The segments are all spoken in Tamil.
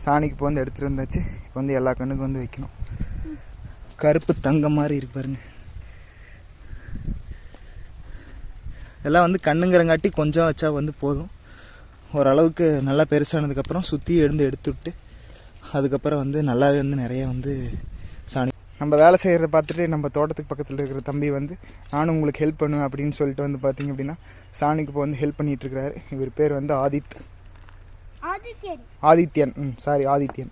சாணிக்கு இப்போ வந்து எடுத்துகிட்டு வந்தாச்சு. இப்போ வந்து எல்லா கண்ணுக்கும் வந்து வைக்கணும். கருப்பு தங்கம் மாதிரி இருக்கு பாருங்க. இதெல்லாம் வந்து கண்ணுங்கிறங்காட்டி கொஞ்சம் வச்சா வந்து போதும். ஓரளவுக்கு நல்லா பெருசானதுக்கப்புறம் சுற்றி எடுத்து விட்டு அதுக்கப்புறம் வந்து நல்லாவே வந்து நிறைய வந்து சாணி. நம்ம வேலை செய்கிறத பார்த்துட்டு நம்ம தோட்டத்துக்கு பக்கத்தில் இருக்கிற தம்பி வந்து நானும் உங்களுக்கு ஹெல்ப் பண்ணுவேன் அப்படின்னு சொல்லிட்டு வந்து பார்த்திங்க அப்படின்னா சாணிக்கு இப்போ வந்து ஹெல்ப் பண்ணிகிட்ருக்கிறாரு. இவர் பேர் வந்து ஆதித்யன். சாரி, ஆதித்யன்.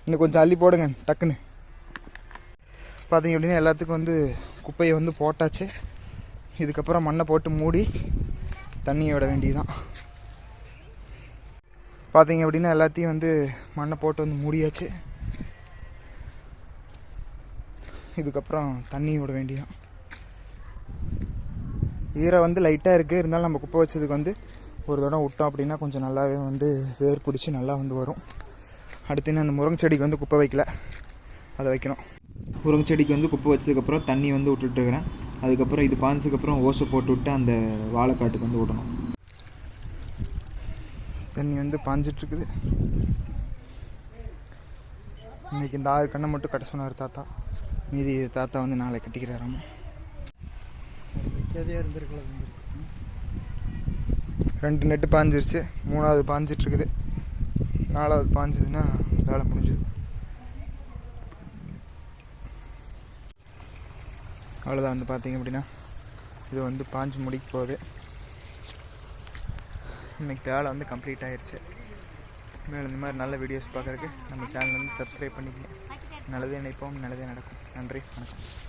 இன்னும் கொஞ்சம் அள்ளி போடுங்க டக்குன்னு. பார்த்திங்க அப்படின்னா எல்லாத்துக்கும் வந்து குப்பையை வந்து போட்டாச்சு. இதுக்கப்புறம் மண்ணை போட்டு மூடி தண்ணியை விட வேண்டியதுதான். பார்த்திங்க அப்படின்னா எல்லாத்தையும் வந்து மண்ணை போட்டு வந்து மூடியாச்சு. இதுக்கப்புறம் தண்ணி விட வேண்டியதான். ஈரம் வந்து லைட்டாக இருக்குது, இருந்தாலும் நம்ம குப்பை வச்சதுக்கு வந்து ஒரு தடவை விட்டோம் அப்படின்னா கொஞ்சம் நல்லாவே வந்து வேர் பிடிச்சி நல்லா வந்து வரும். அடுத்து இன்னும் அந்த முருங்கை செடிக்கு வந்து குப்பை வைக்கல, அதை வைக்கணும். முருங்கை செடிக்கு வந்து குப்பை வச்சதுக்கப்புறம் தண்ணி வந்து விட்டுட்டுருக்கிறேன். அதுக்கப்புறம் இது பாஞ்சதுக்கப்புறம் ஓசை போட்டு விட்டு அந்த வாழைக்காட்டுக்கு வந்து விடணும். தண்ணி வந்து பாஞ்சிட்ருக்குது. இன்றைக்கி இந்த 6 கண்ணை மட்டும் கட்ட சொன்னார் தாத்தா. மீதி தாத்தா வந்து நாளை கட்டிக்கிறாராமா. இருந்திருக்கலாம். 2 நெட்டு பாஞ்சிருச்சு, 3வது பாஞ்சிட்ருக்குது. 4வது பாஞ்சதுன்னா வேலை முடிஞ்சுது. அவ்வளோதான். வந்து பார்த்திங்க அப்படின்னா இது வந்து பாஞ்சு முடிக்க போகுது. இன்றைக்கி வேலை வந்து கம்ப்ளீட் ஆகிடுச்சு. மேலும் இந்த மாதிரி நல்ல வீடியோஸ் பார்க்குறதுக்கு நம்ம சேனல் வந்து சப்ஸ்கிரைப் பண்ணிக்கங்க. நல்லதே நினைப்போம், நல்லதே நடக்கும். நன்றி, வணக்கம்.